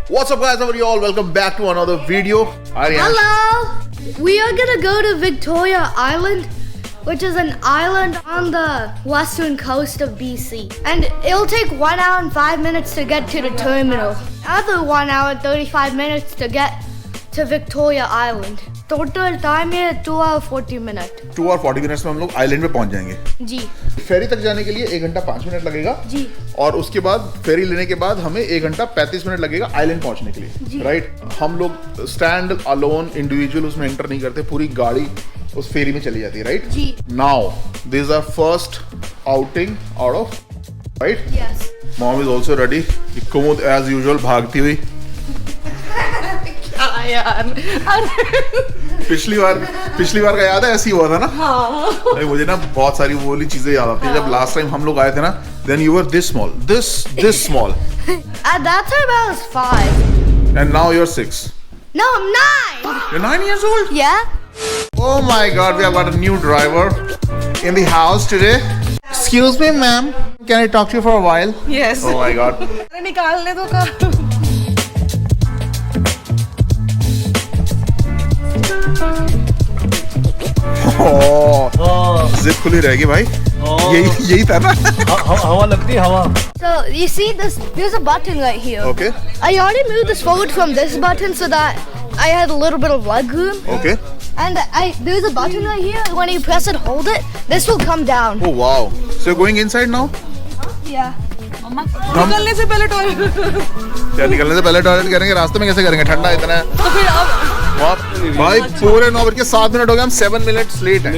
What's up guys, how are you all? Welcome back to another video. Hello! We are gonna go to Victoria Island, which is an island on the western coast of BC. And it'll take 1 hour and 5 minutes to get to the terminal. Another 1 hour and 35 minutes to get to Victoria Island. Total time is 2 hours 40 minutes. 2 और 40 minutes में हम लोग island पे पहुंच जाएंगे जी। फेरी तक जाने के लिए 1 घंटा 5 मिनट लगेगा जी। और उसके बाद फेरी लेने के बाद हमें 1 घंटा 35 मिनट लगेगा आइलैंड पहुंचने के लिए, राइट। हम लोग स्टैंड अलोन इंडिविजुअल उसमें एंटर नहीं करते, पूरी गाड़ी उस फेरी में चली जाती है, राइट। जी। Now this is our first outing out of, right. Yes. Mom is also ready. Kumud as usual भागती हुई। यार पिछली बार का याद है, ऐसी हुआ था ना। हाँ। मुझे ना बहुत सारी वो वाली चीजें याद आती है। जब लास्ट टाइम हम लोग आए थे ना, then you were this small, this small. At that time I was 5. And now you're 6. No, I'm 9. You're 9 years old? Yeah. Oh my God, we have got a new driver in the house today. Excuse me, ma'am. Can I talk to you for a while? Yes. Oh my God. निकालने दो का। Zip खुली रहेगी भाई। यही था ना। हवा लगती है हवा। So you see this? There's a button right here. Okay. I already moved this forward from this button so that I had a little bit of leg room. Okay. And there's a button right here. When you press it, hold it. This will come down. Oh wow. So you're going inside now? Yeah. निकलने से पहले toilet. क्या निकलने से पहले toilet करेंगे? रास्ते में कैसे करेंगे? ठंडा इतना है। तो फिर अब भाई पूरे 9:07 हो गए, हम 7 मिनट्स लेट हैं।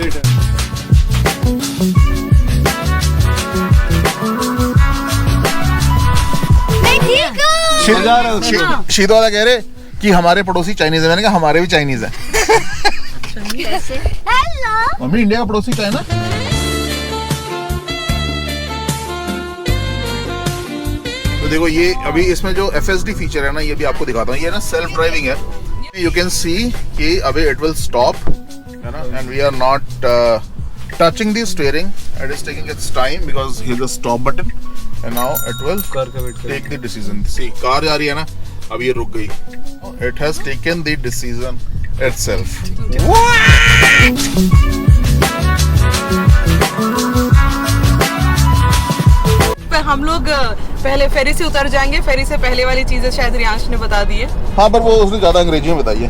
शीत वाला कह रहे कि हमारे पड़ोसी चाइनीज है। मैंने कहा हमारे भी चाइनीज है। Hello. मम्मी इंडिया का पड़ोसी चाइना। तो देखो ये अभी इसमें जो FSD फीचर है ना, ये भी आपको दिखाता हूँ। ये ना सेल्फ ड्राइविंग है। यू कैन सी कि अभी इट विल स्टॉप, है ना, and we are not touching the steering. It is taking its time because here the stop button and now it will take the decision. See car जा रही है ना, अब ये रुक गई. It has taken the decision itself. हम लोग पहले फेरी से उतर जाएंगे। फेरी से पहले वाली चीजें शायद रियांश ने बता दी है। हाँ, पर वो उसने ज्यादा अंग्रेजी में बताई है.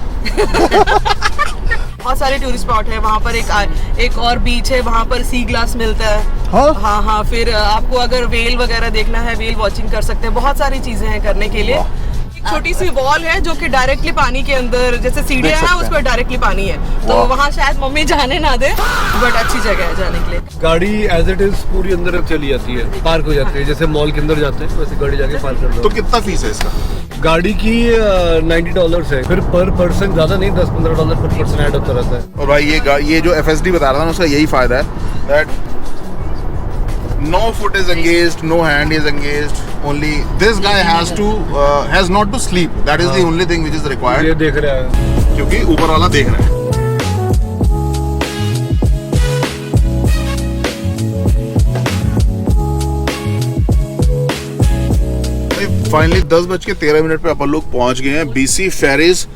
बहुत सारे टूरिस्ट स्पॉट है वहाँ पर। एक और बीच है, वहाँ पर सी ग्लास मिलता है। हाँ हाँ। फिर आपको अगर वेल वगैरह देखना है, वेल वॉचिंग कर सकते हैं। बहुत सारी चीजें हैं करने के लिए। छोटी सी वॉल है जो कि डायरेक्टली पानी के अंदर, जैसे सीढ़ियाँ हैं उस पर डायरेक्टली पानी है। तो वहाँ शायद मम्मी जाने ना दे, बट अच्छी जगह है जाने के लिए। गाड़ी एज इट इज पूरी अंदर चली जाती है, पार्क हो जाती है। जैसे मॉल के अंदर जाते हैं वैसे गाड़ी जाके पार्क कर दो। तो कितना फीस है इसका? गाड़ी की $90 है। फिर पर पर्सन ज्यादा नहीं, $10-15 पर पर्सन ऐड होता रहता है। और भाई ये जो FSD बता रहा था ना, उसका यही फायदा है that no foot is engaged, no hand is engaged. Only this guy has not to sleep. That is the only thing which is required. ये देख रहा है क्योंकि ऊपर वाला देख रहा है. फाइनली 10:13 पे अपन लोग पहुंच गए हैं BC फेरीज.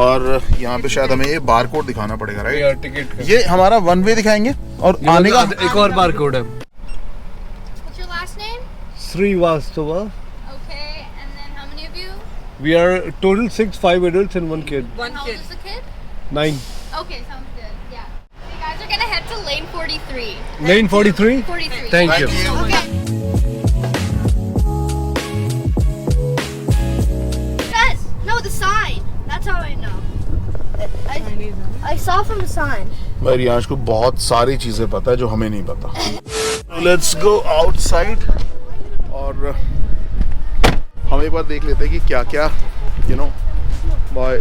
और यहाँ पे शायद हमें ये बार कोड दिखाना पड़ेगा, राइट? टिकट का। ये हमारा 1 वे दिखाएंगे और आने का एक और बार कोड है। What's your last name? Srivastava. Okay, and then how many of you? We are total 5 adults and 1 kid. One How old kid. is the kid? 9. Okay, sounds good. Yeah. You guys are gonna head to lane 43. Lane 43. 43. Thank you. Okay. Yes. No, the sign. That's how I know. I saw from the sign. भाई रियांश को बहुत सारी चीजें पता है जो हमें नहीं पता. Let's go outside और हम एक बार देख लेते हैं कि क्या क्या, you know,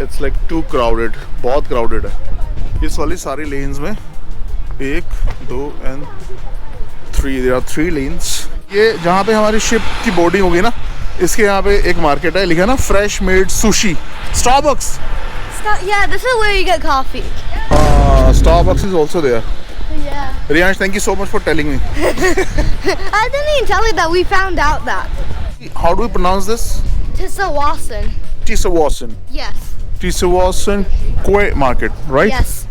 it's like too crowded. बहुत crowded है. इस वाली सारी lanes में 1, 2 and 3. There are 3 lanes. ये जहाँ पे हमारी शिप की बोर्डिंग होगी ना, इसके यहाँ पे एक मार्केट है, लिखा है ना fresh made sushi. Starbucks. Yeah, this is where you get coffee. Starbucks is also there. Yeah. Riyansh, thank you so much for telling me. I didn't even tell you that we found out that. How do we pronounce this? Tissawasan. Tissawasan. Yes. Tissawasan Koi Market, right? Yes.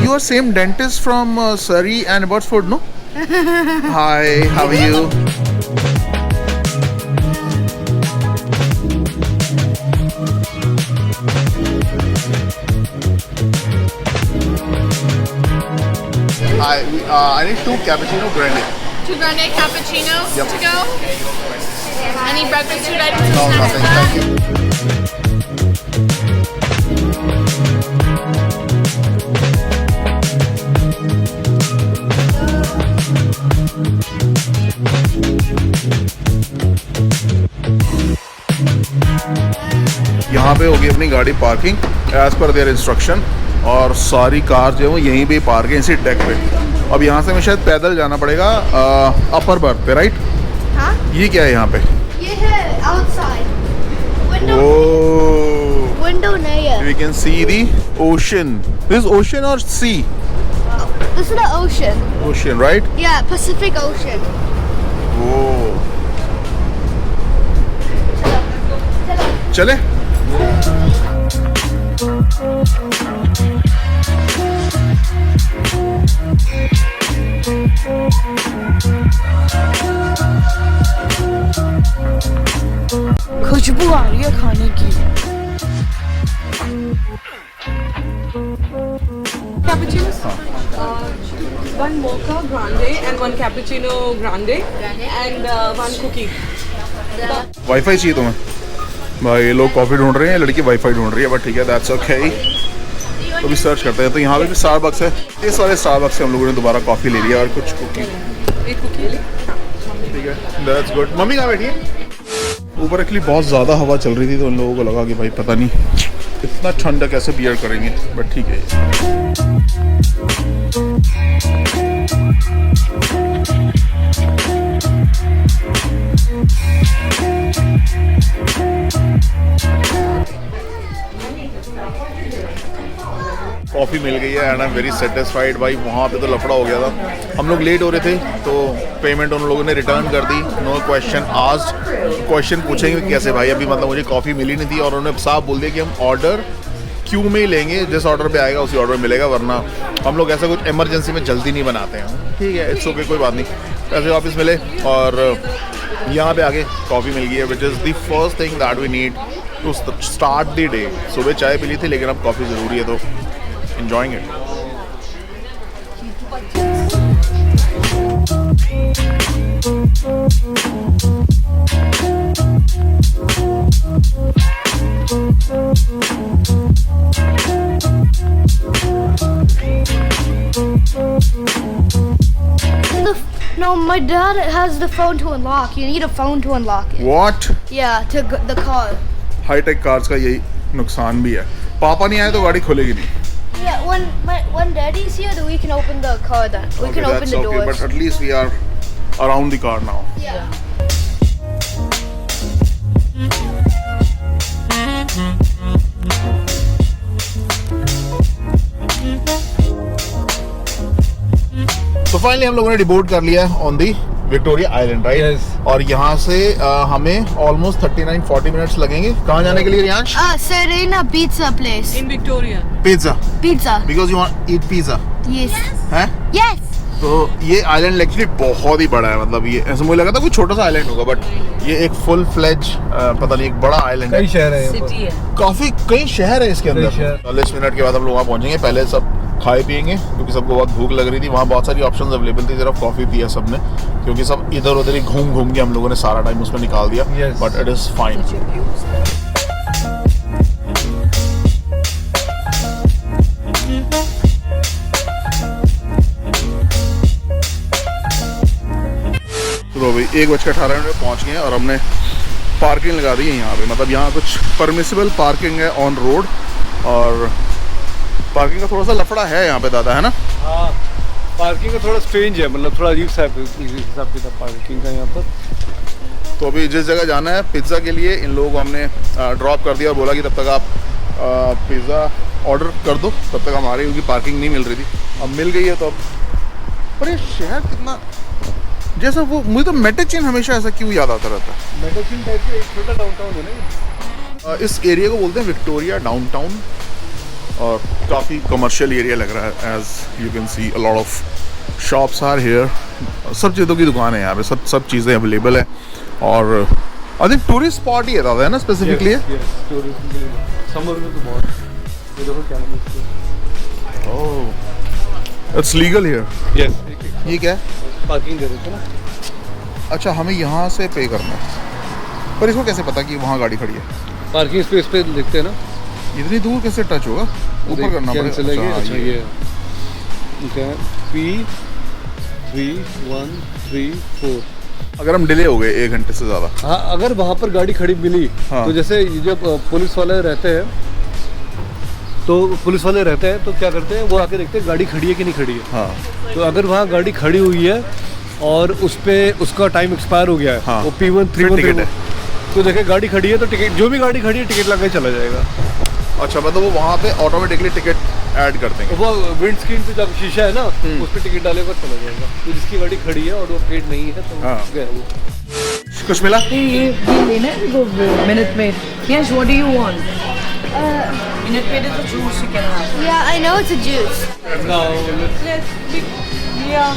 You are same dentist from Surrey and Abbotsford, no? Hi, how are you? I need 2 cappuccino grande. 2 grande cappuccinos Yep. to go. Any breakfast food items? No, snacks nothing. for that? Thank you. यहाँ पे होगी अपनी गाड़ी parking as per their instruction, और सारी car जो है वो यहीं पे पार्क है इसी डेक पे। अब यहाँ से हमें शायद पैदल जाना पड़ेगा अपर बर्थ पे, राइट? हाँ? ये क्या है यहाँ पे? ये है outside. Window. Oh, Window नहीं है. we can see the ocean. This is ocean or sea? This is the ocean. Ocean, right? Yeah, Pacific Ocean. Oh. चले? खुशबू आ रही है खाने की। Cappuccinos? One mocha grande and one cappuccino grande and one cookie. Wifi चाहिए तुम्हें? भाई ये लोग कॉफ़ी ढूंढ रहे हैं, लड़की वाईफाई ढूंढ रही है, बट ठीक है, दैट्स ओके। तो भी सर्च करते हैं। तो यहाँ पे भी स्टारबक्स है, इस वाले स्टारबक्स से हम लोगों ने दोबारा कॉफ़ी ले लिया और कुछ कुकी। एक कुकी ले। ठीक है, दैट्स गुड। मम्मी कहाँ बैठी है? ऊपर एक्चुअली बहुत ज़्यादा हवा चल रही थी तो उन लोगों को लगा कि भाई पता नहीं इतना ठंडा कैसे बियर करेंगे, बट ठीक है। कॉफ़ी मिल गई है and I am very satisfied. भाई वहाँ पे तो लफड़ा हो गया था, हम लोग लेट हो रहे थे तो पेमेंट उन लोगों ने रिटर्न कर दी, नो क्वेश्चन आस्क्ड। क्वेश्चन पूछेंगे कैसे भाई, अभी मतलब मुझे कॉफ़ी मिली नहीं थी और उन्होंने साफ बोल दिया कि हम ऑर्डर क्यू में ही लेंगे, जिस ऑर्डर पे आएगा उसी ऑर्डर में मिलेगा, वरना हम लोग ऐसा कुछ इमरजेंसी में जल्दी नहीं बनाते हैं। ठीक है, इट्स ओके, कोई बात नहीं। पैसे वापस मिले और यहाँ पे आके कॉफ़ी मिल गई है, which is the first thing that we need to start the day. सुबह चाय पी ली थी लेकिन अब कॉफ़ी ज़रूरी है, तो enjoying it. No, my dad has the phone to unlock. You need a phone to unlock it. What? Yeah, to the car. High tech cars का यही नुकसान भी है, पापा नहीं आए तो गाड़ी खोलेगी नहीं। Yeah, when daddy's here, then we can open the car. Then we can open the doors. But at least we are around the car now. Yeah. तो फाइनली हम लोगों ने डिबोर्ड कर लिया है on the Victoria island, right? Yes. और यहाँ से हमें ऑलमोस्ट 39-40 मिनट्स लगेंगे। कहाँ जाने के लिए Riyansh? Serena Pizza place. In Victoria. Pizza, Pizza. Because you want eat pizza Yes. है। Yes. तो ये आइलैंड एक्चुअली बहुत ही बड़ा है, मतलब ये ऐसा मुझे लगा था कोई छोटा सा आइलैंड होगा, बट ये एक फुल फ्लेज पता नहीं एक बड़ा आइलैंड है। कई शहर है यहाँ पर। City है। काफी कई शहर है इसके कई अंदर। शहर। 40 मिनट के बाद हम लोग वहाँ पहुंचेंगे। पहले सब खाए पिएंगे क्योंकि सबको बहुत भूख लग रही थी। वहाँ बहुत सारी ऑप्शंस अवेलेबल थी, सिर्फ कॉफी पिया सबने क्योंकि सब इधर उधर ही घूम घूम के हम लोगों ने सारा टाइम उसमें निकाल दिया, Yes. But it is fine. तो भाई 1:18 पहुंच गए हैं और हमने पार्किंग लगा दी है यहाँ पे। मतलब यहाँ कुछ परमिसिबल पार्किंग है ऑन रोड, और पार्किंग का थोड़ा सा लफड़ा है यहाँ पे दादा, है ना? हाँ, पार्किंग का थोड़ा स्ट्रेंज है, मतलब थोड़ा अजीब सा है हिसाब किताब पार्किंग का यहाँ पर। तो अभी जिस जगह जाना है पिज़्ज़ा के लिए, इन लोगों को हमने ड्रॉप कर दिया और बोला कि तब तक आप पिज़्ज़ा ऑर्डर कर दो, तब तक हम आ रहे हैं, क्योंकि पार्किंग नहीं मिल रही थी, अब मिल गई है तो अब। पर ये शहर कितना, जैसा वो, मुझे तो मेटेचिन हमेशा ऐसा क्यों याद आता रहता है। मेटेचिन टाइप का एक छोटा डाउनटाउन है ना, इस एरिया को बोलते हैं विक्टोरिया डाउनटाउन, और काफ़ी कमर्शियल एरिया लग रहा है। As you can see a lot of shops are here, सब चीज़ों की दुकान है यहाँ पे, सब चीज़ें अवेलेबल है। और आई थिंक टूरिस्ट स्पॉट ही है दादा, है ना, स्पेसिफिकली। समर में तो बहुत, ये देखो क्या नाम है, oh it's legal here. Yes, ये क्या है? पार्किंग दे देते ना। अच्छा, हमें यहाँ से पे करना है, पर इसको कैसे पता कि वहाँ गाड़ी खड़ी है? पार्किंग स्पेस पे लिखते हैं ना। इतनी दूर कैसे टच होगा? ऊपर करना पड़ेगा। अच्छा ये ठीक है, P3134। अगर हम डिले हो गए 1 घंटे से ज़्यादा, हाँ, अगर वहाँ पर गाड़ी खड़ी मिली, हाँ। तो जैसे जब पुलिस वाले रहते हैं, तो क्या करते हैं, वो आके देखते हैं गाड़ी खड़ी है कि नहीं खड़ी है। हाँ, तो अगर वहाँ गाड़ी खड़ी हुई है और उस पे उसका टाइम एक्सपायर हो गया है, हाँ। वो P13 टिकट है। तो देखे गाड़ी खड़ी है तो टिकट, जो भी गाड़ी खड़ी है टिकट लगा के चला जाएगा। अच्छा, मतलब वो वहाँ पे ऑटोमेटिकली टिकट ऐड कर देंगे। वो विंड स्क्रीन पे जब शीशा है ना, उस पर टिकट डालेगा चला जाएगा। तो जिसकी गाड़ी खड़ी है और वो प्लेट नहीं है तो हाँ। गया वो। कुछ मिला? ये लेना है वो मिनट में। Yes, what do you want? Minute Maid is a juice you can have. Yeah, I know it's a juice. Now, Yeah.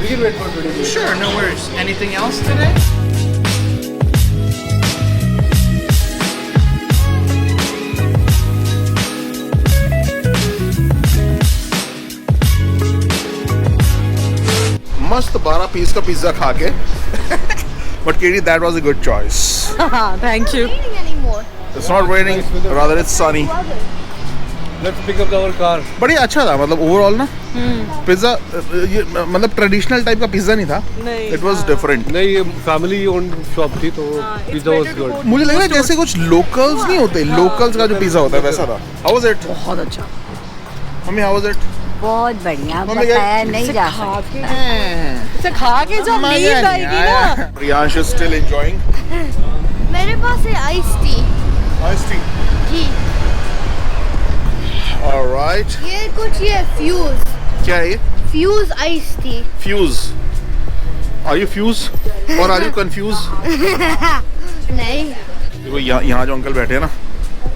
we can wait for 20 minutes. Sure, no worries. Anything else today? मस्त 12 piece का pizza खा के but KD, that was a good choice. Thank you. Not eating anymore. It's not raining, rather it's Sunny. Let's pick up our car. बड़ी अच्छा था, मतलब overall ना pizza, ये मतलब ट्रेडिशनल टाइप का पिज्जा नहीं था, नहीं, इट वाज डिफरेंट। नहीं, ये फैमिली ओन्ड शॉप थी तो पिज्जा वाज गुड। मुझे लग रहा है जैसे कुछ लोकल्स नहीं होते, लोकल्स का जो पिज्जा होता है वैसा था। How was it? बहुत अच्छा। Mummy, how was it? बहुत बढ़िया, मम्मी क्या- बताया नहीं जा सकता। इसे खा के जब नींद आएगी ना। प्रियांश इज स्टिल एंजॉयिंग मेरे पास है आइस टी। Ice tea. जी, ऑलराइट, ये फ्यूज। क्या है ये? Fuze ice tea. Fuze. Are you Fuze और आर यू कंफ्यूज? नहीं। देखो यहाँ जो अंकल बैठे हैं ना,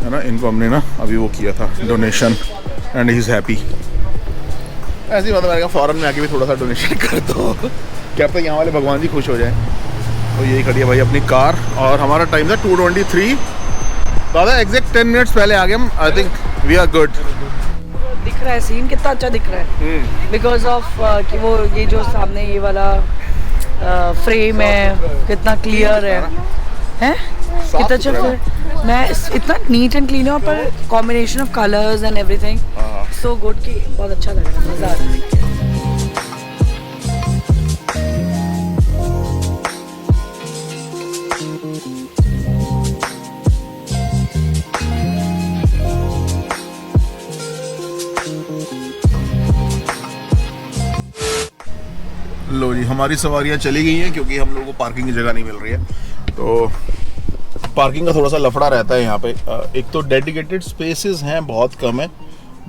है ना, इनको हमने ना अभी वो किया था donation, and he is happy. ऐसे ही मतलब मैंने कहा फॉरेन में आके भी थोड़ा सा डोनेशन कर दो, क्या पता यहाँ वाले भगवान जी खुश हो जाए। तो यही खड़ी है भाई अपनी कार, और हमारा टाइम था 2:23। दादा एग्जैक्ट 10 मिनट्स पहले आ गए हम। I think we are good. दिख रहा है सीन, कितना अच्छा दिख रहा है बिकॉज ऑफ कि वो ये जो सामने ये वाला फ्रेम है कितना क्लियर है कितना अच्छा फिर मैं इतना नीट एंड क्लीन है, पर combination of colours and everything so good कि बहुत अच्छा लग रहा है, मजा आ रहा है। लो जी, हमारी सवारियाँ चली गई हैं क्योंकि हम लोगों को पार्किंग की जगह नहीं मिल रही है। तो पार्किंग का थोड़ा सा लफड़ा रहता है यहाँ पे। एक तो डेडिकेटेड स्पेसेस हैं बहुत कम है,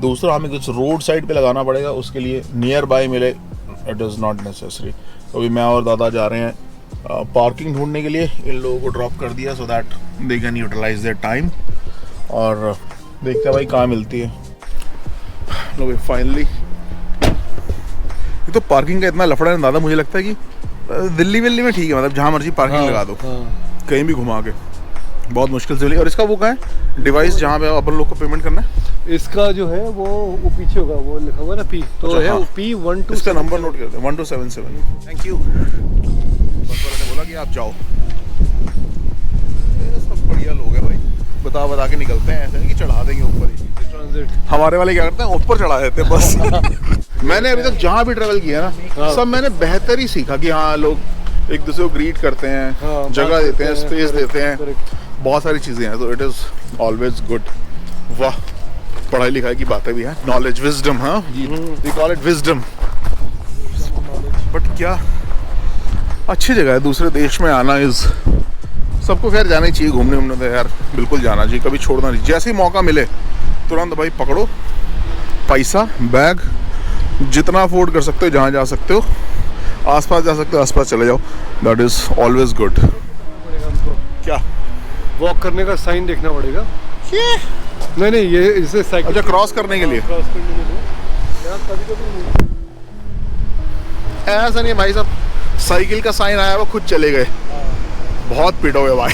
दूसरा हमें कुछ रोड साइड पे लगाना पड़ेगा, उसके लिए नियर बाय मिले इट इज़ नॉट नेसेसरी। तो अभी मैं और दादा जा रहे हैं पार्किंग ढूंढने के लिए। इन लोगों को ड्रॉप कर दिया so that they can utilize their time, और देखते हैं भाई कहाँ मिलती है। लो भाई फाइनली, ये तो पार्किंग का इतना लफड़ा है दादा, मुझे लगता है कि दिल्ली विल्ली में ठीक है, मतलब जहाँ मर्जी पार्किंग लगा दो, कहीं भी घुमा के, बहुत मुश्किल से मिली। और इसका वो कहाँ है डिवाइस जहाँ पे अपन लोग को पेमेंट करना है? इसका जो है वो पीछे होगा, वो लिखा हुआ ना P, तो अच्छा, है हाँ। वो P12। इसका नंबर नोट करते हैं 1277। Thank you. बस वाले ने बोला कि आप जाओ। ये सब बढ़िया लोग हैं भाई, बता के निकलते हैं, ऐसे नहीं कि चढ़ा देंगे ऊपर ही। ट्रांजिट हमारे वाले क्या करते हैं, ऊपर चढ़ा देते हैं बस। मैंने अभी तक जहाँ भी ट्रेवल किया ना, सब मैंने बेहतर ही सीखा कि हाँ लोग एक दूसरे को ग्रीट करते हैं, हाँ, जगह बात देते हैं, करते हैं, स्पेस correct, देते हैं, correct। बहुत सारी चीज़ें हैं, तो इट इज़ ऑलवेज गुड। वाह, पढ़ाई लिखाई की बातें भी हैं, नॉलेज विजडम, हाँ we call it wisdom. But क्या अच्छी जगह है, दूसरे देश में आना इज़, सबको खैर जाना ही चाहिए, घूमने तो यार बिल्कुल जाना चाहिए, कभी छोड़ना नहीं। जैसे ही मौका मिले तुरंत भाई पकड़ो पैसा, बैग, जितना अफोर्ड कर सकते हो, जहाँ जा सकते हो, आसपास जा सकते हो आसपास चले जाओ। That is always good. क्या वॉक करने का साइन देखना पड़ेगा? नहीं, ये इसे साइकिल अच्छा क्रॉस करने के लिए। क्रॉस करने के लिए यहाँ कभी ऐसा नहीं है भाई साहब, साइकिल का साइन आया वो खुद चले गए। बहुत पिटोगे भाई।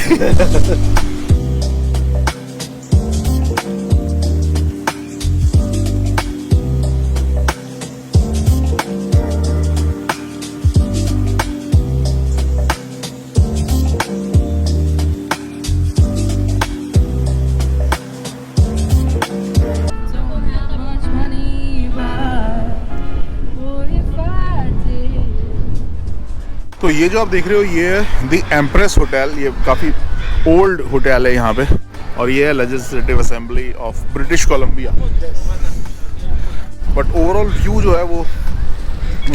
तो ये जो आप देख रहे हो ये है द एम्प्रेस होटल। ये काफ़ी ओल्ड होटल है यहाँ पे, और ये है legislative assembly of British Columbia. But overall view जो है वो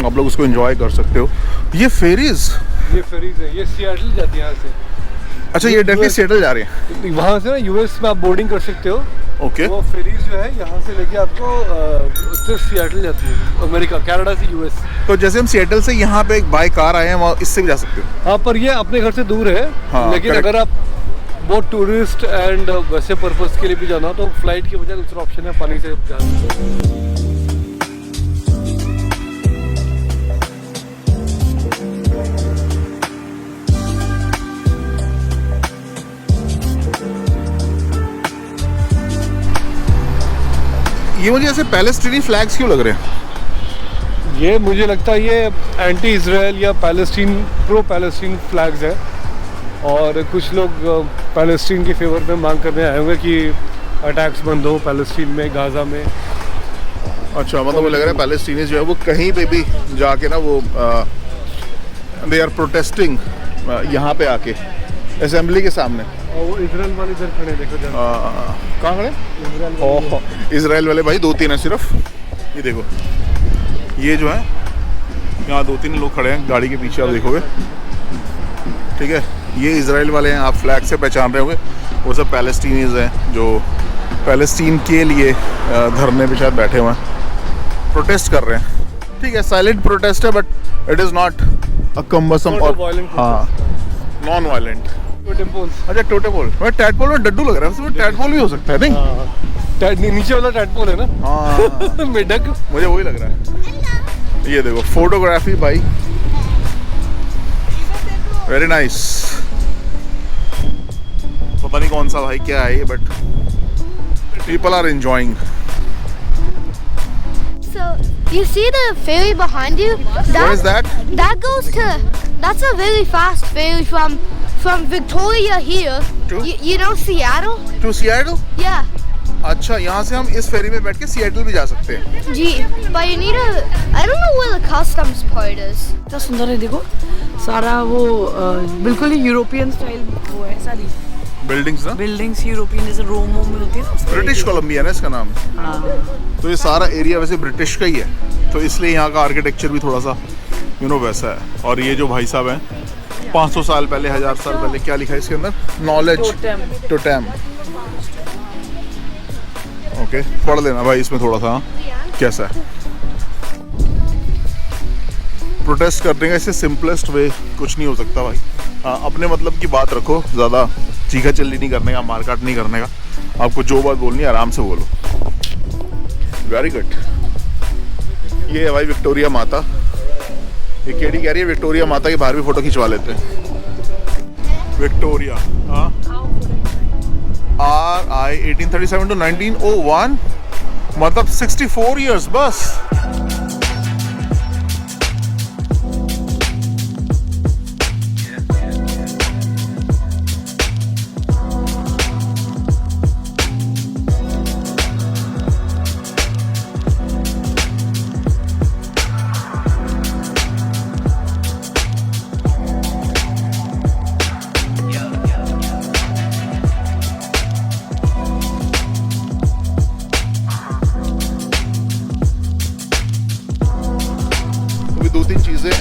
आप लोग उसको एंजॉय कर सकते हो। ये फेरीज ये सियाटल जाती है यहाँ से। अच्छा, ये डायरेक्टली सियाटल जा रहे हैं। वहाँ से ना यूएस में आप बोर्डिंग कर सकते हो। ओके। वो फेरीज जो है यहाँ से लेके आपको सिर्फ सियाटल जाती है, अमेरिका, कनाडा से यूएस। तो जैसे हम सियाटल से यहाँ पे एक बाय कार आए हैं, वहाँ इससे भी जा सकते हो। हाँ, पर ये अपने घर से दूर है। हाँ, लेकिन correct. अगर आप बहुत टूरिस्ट एंड वैसे पर्पस के लिए भी जाना तो फ्लाइट के बजाय दूसरा ऑप्शन है पानी से जाना। ये मुझे ऐसे पैलेस्टीनी फ्लैग्स क्यों लग रहे हैं? ये मुझे लगता है ये एंटी इजराइल या प्रो पैलेस्टीन फ्लैग्स है, और कुछ लोग पैलेस्टीन के फेवर में मांग करने आए होंगे कि अटैक्स बंद हो पैलेस्टीन में, गाजा में। अच्छा, मतलब मुझे लग रहा है पैलेस्टीनी जो है वो कहीं पे भी जाके ना वो दे आर प्रोटेस्टिंग यहाँ पे आके असेंबली के सामने। और वो इजराइल वाले इधर खड़े देखो कहाँ खड़े? इजराइल वाले भाई 2-3 है सिर्फ। ये देखो, ये जो है यहाँ 2-3 लोग खड़े हैं गाड़ी के पीछे, आप देखोगे। ठीक है, ये इजराइल वाले हैं, आप फ्लैग से पहचान रहे होंगे। वो सब पैलेस्टीनीज हैं जो पैलेस्टीन के लिए धरने पे शायद बैठे हुए हैं, प्रोटेस्ट कर रहे हैं। ठीक है, साइलेंट प्रोटेस्ट है, but it is not a cumbersome और हाँ नॉन वायलेंट। अच्छा, टोटेपोल, मैं टैडपोल में डड्डू लग रहा है, उसमें टैडपोल भी हो सकता है नहीं? नीचे वाला टैडपोल है ना। हाँ मेढक, मुझे वही लग रहा है। ये देखो फोटोग्राफी भाई, वेरी नाइस। पता नहीं कौन सा भाई क्या है ये, but people are enjoying. So, you see the ferry behind you? What is that? That goes to, that's a really fast ferry from Victoria here. To? You know Seattle? To Seattle? Yeah. अच्छा, यहाँ से हम इस फेरी में बैठ के Seattle भी जा सकते हैं। Gee, but you need a, I don't know where the customs part is. कितना सुंदर है देखो, सारा वो बिल्कुल ही यूरोपियन स्टाइल वो है, सारी बिल्डिंग्स ना, बिल्डिंग्स यूरोपियन जैसे रोम में होती है ना। ब्रिटिश कोलंबिया ना इसका नाम। हाँ। तो ये सारा एरिया वैसे ब्रिटिश का ही है, तो इसलिए यहाँ का आर्किटेक्चर भी थोड़ा सा वैसा है। और ये जो भाई साहब हैं 500 साल पहले, 1000 साल पहले, क्या लिखा है इसके अंदर? Knowledge totem. ओके, पढ़ लेना भाई इसमें थोड़ा सा कैसा है। प्रोटेस्ट करने का इससे सिंपलेस्ट वे कुछ नहीं हो सकता भाई। हाँ, अपने मतलब की बात रखो, ज़्यादा चीखा चिल्ली नहीं करने का, मारकाट नहीं करने का। आपको जो बात बोलनी है आराम से बोलो। Very good. ये है भाई विक्टोरिया माता। ये केडी कह रही है विक्टोरिया माता के बाहर भी फोटो खिंचवा लेते हैं। विक्टोरिया, हाँ, RI 1837 to 1901, मतलब 64 years बस।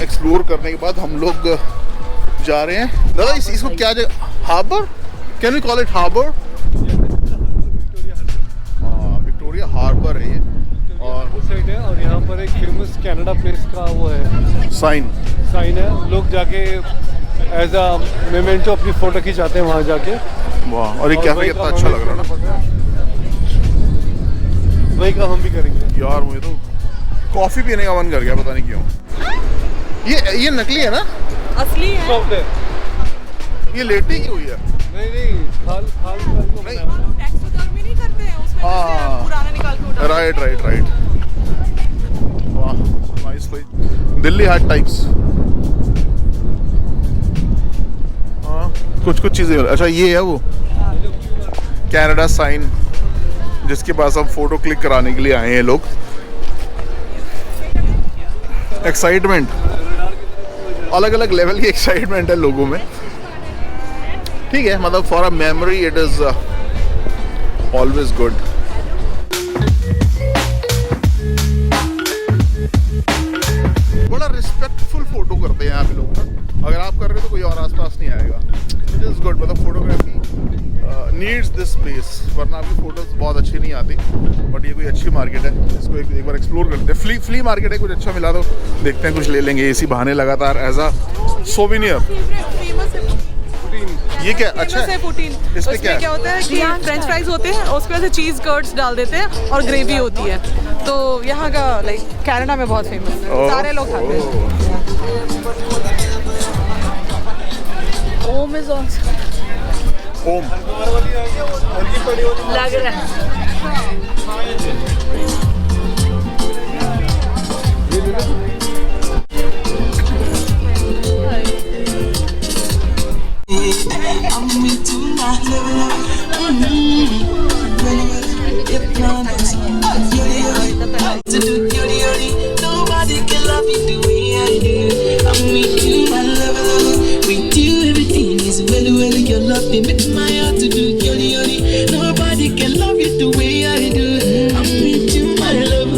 एक्सप्लोर करने के बाद हम लोग जा रहे हैं। दादा इसको क्या harbour, can we call it harbour? Victoria harbour है ये, और उस साइड है। और यहाँ पर एक फेमस कनाडा प्लेस का वो है साइन है, लोग जाके एज अ मेमेंटो अपनी फोटो खिंचाते हैं वहाँ जाके। वाह, और ये कैफे कितना अच्छा लग रहा है ना। वही काम हम भी करेंगे यार। मुझे तो कॉफी पीने का मन कर गया, पता नहीं क्यों। ये नकली है ना, असली है। सॉफ्ट है। ये लेटी की हुई है। नहीं खाल को नहीं। टैक्सीडर्मी नहीं करते हैं उसमें, हाँ। जैसे आप पुराना निकाल के उठा राइट। वाह, नाइसली दिल्ली हाट टाइप्स। हाँ, कुछ चीजें। अच्छा, ये है वो कनाडा साइन जिसके पास हम फोटो क्लिक कराने के लिए आए हैं लोग। एक्साइटमेंट, अलग अलग लेवल की एक्साइटमेंट है लोगों में। ठीक है, मतलब for a memory it is always good. बड़ा रिस्पेक्टफुल फोटो करते हैं यहाँ पे लोग ना। अगर आप कर रहे हो तो कोई और आसपास नहीं आएगा। इट इज गुड, मतलब फोटोग्राफी नीड्स दिस स्पेस, वरना आपकी फोटोज बहुत अच्छी नहीं आती। बट ये कोई अच्छी मार्केट है, इसको एक बार एक्सप्लोर करते हैं। फ्ली मार्केट है, कुछ अच्छा मिला तो देखते हैं, कुछ ले लेंगे इसी बहाने लगातार एज अ सोविनियर। ये क्या अच्छा है? पोटीन। इसमें क्या होता है कि फ्रेंच फ्राइज होते हैं और उसके बाद चीज कर्ड्स डाल देते हैं और ग्रेवी होती है। तो यहाँ का लाइक कनाडा में बहुत फेमस है, सारे लोग खाते हैं। ओम इज ऑल्सो ओम लग रहा है। Nobody can love you the way I do. I'm with you, my love. With you, everything is well. Your love it makes my heart to do yori yori. Nobody can love you the way I do. I'm with you, my love.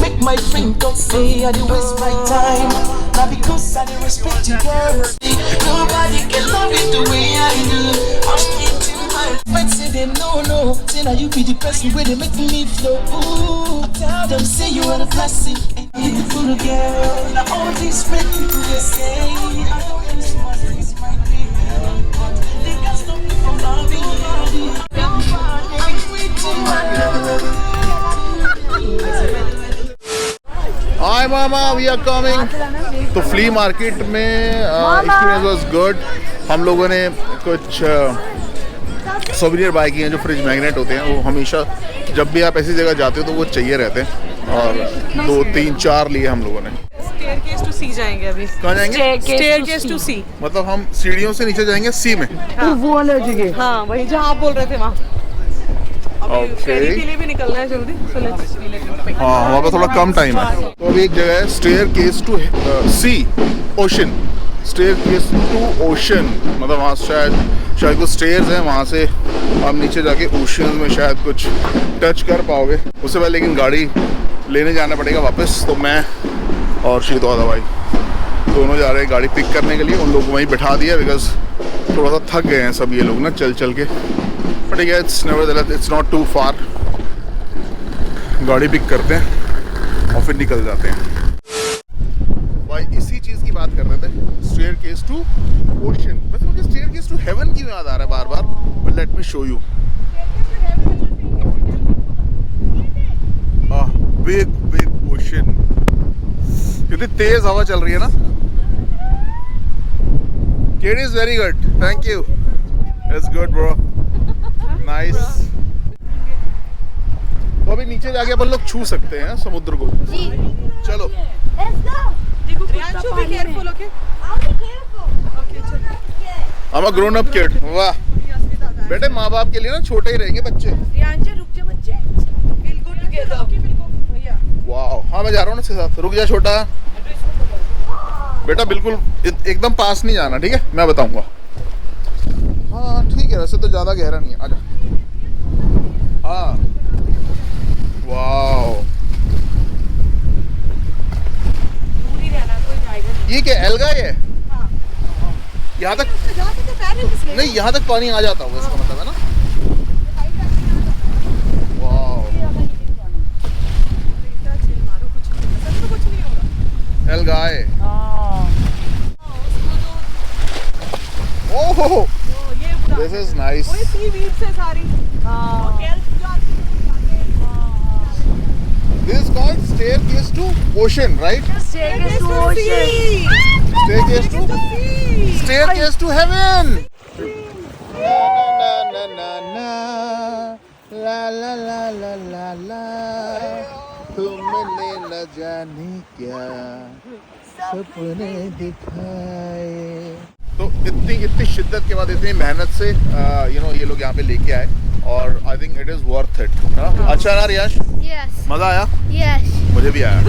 Make my friend don't say I do waste my time. Not because I do respect you, girl. Nobody can love you the way I do. I'm with you, my love. Might say them no. Say now you be the person where they make me flow. Ooh, tell them say you are a blessing. Beautiful girl. Now all these great people they say I don't use my face, my baby, but they can't stop me from loving you. I'm with you, my love. Hi मामा, we are coming. तो flea market में experience was good. हम लोगों ने कुछ souvenir bye किए हैं जो फ्रिज मैग्नेट होते हैं। वो हमेशा जब भी आप ऐसी जगह जाते हो तो वो चाहिए रहते हैं, और 2, 3, 4 लिए हम लोगों ने। स्टेयरकेस टू सी जाएंगे अभी। कहाँ जाएंगे? स्टेयरकेस टू सी, मतलब हम सीढ़ियों से नीचे जाएंगे सी में। वो वाला जगह। हाँ, वही जहाँ आप बोल रहे थे वहाँ। अभी फेरी के लिए भी निकलना है जल्दी, so let's हाँ, वहाँ पे थोड़ा कम टाइम है। तो अभी एक जगह है staircase to sea, ocean. Staircase to ocean, मतलब वहाँ शायद कुछ स्टेयर्स हैं, वहाँ से आप नीचे जाके ओशन में शायद कुछ टच कर पाओगे। उससे पहले लेकिन गाड़ी लेने जाना पड़ेगा वापस। तो मैं और शीतौदा भाई दोनों जा रहे हैं गाड़ी पिक करने के लिए। उन लोगों को वहीं बिठा दिया बिकॉज थोड़ा सा थक गए हैं सब ये लोग ना चल के। But it's nevertheless it's not too far. गाड़ी पिक करते हैं और फिर निकल जाते हैं। भाई इसी चीज़ की बात कर रहे थे, स्टेयरकेस टू ओशन। बस मुझे स्टेयरकेस टू हेवन क्यों याद आ रहा है बार बार। But let me show you. Big ocean. कितनी तेज हवा चल रही है ना। Kid is very good. Thank you. It's good, bro. Nice. तो अभी नीचे जाके अपन लोग छू सकते हैं समुद्र को। चलो। Let's go. रियांशु भी careful, okay? I'll be careful. Okay, चलो। I'm a grown up kid. वाह। बेटे माँ बाप के लिए ना छोटे ही रहेंगे बच्चे। रियांशु रुक जा बच्चे। We'll go together. भैया। वाह। हाँ मैं जा रहा हूँ ना इसके साथ। रुक जा छोटा। बेटा बिल्कुल एकदम पास नहीं जाना, ठीक है? मैं बताऊंगा। हाँ ठीक है, वैसे तो ज़्यादा गहरा नहीं है। आजा। हाँ। वाह। ये क्या एल्गा है? यहाँ तक नहीं, यहाँ तक पानी आ जाता होगा इसका मतलब है ना। वाह। El Gae. Oh, ये पूरा this is nice. वही सी वीड से सारी hotel This is called staircase to ocean, right? staircase to ocean. Staircase to heaven. Na na na na la la la la la la. तुमने न जाने क्या सपने दिखाए. तो इतनी शिद्दत के बाद इतनी मेहनत से ये लोग यहाँ पे लेके आए और I think it is worth it. अच्छा ना रियाश, Yes. मजा आया? Yes. मुझे भी आया.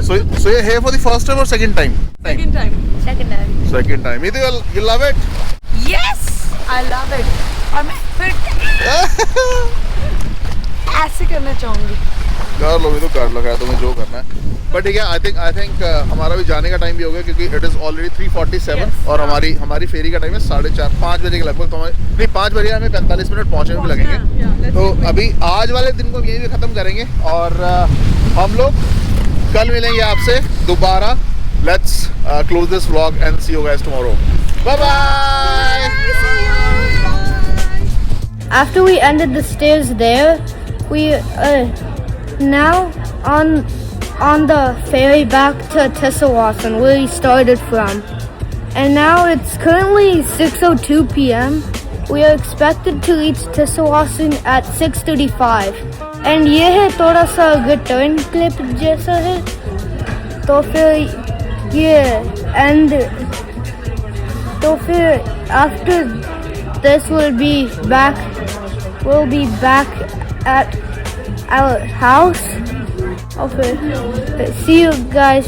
So you're here for the first time or second time? Second time. Second time. Second time. You love it? Yes, I love it. और मैं फिर ऐसे करना चाहूँगी. कर लो, तो कर लो, क्या तुम्हें जो करना है. बट ठीक है, आई थिंक हमारा भी जाने का टाइम भी हो गया क्योंकि इट इज ऑलरेडी 3:47 और हमारी फेरी का टाइम है 4:30-5 बजे के लगभग. तो नहीं 5 बजे हमें 45 मिनट पहुंचने में भी लगेंगे. तो अभी आज वाले दिन को यही भी खत्म करेंगे और हम लोग कल मिलेंगे आपसे दोबारा. Let's close this vlog and see you guys tomorrow. Bye bye. After we ended the stairs there, we now on the ferry back to Tissawasan where we started from. And now it's currently 6:02 p.m. We are expected to reach Tissawasan at 6:35. And ये है थोड़ा सा return clip जैसा है. तो फिर ये and तो फिर after this we'll be back at our house. Okay. See you guys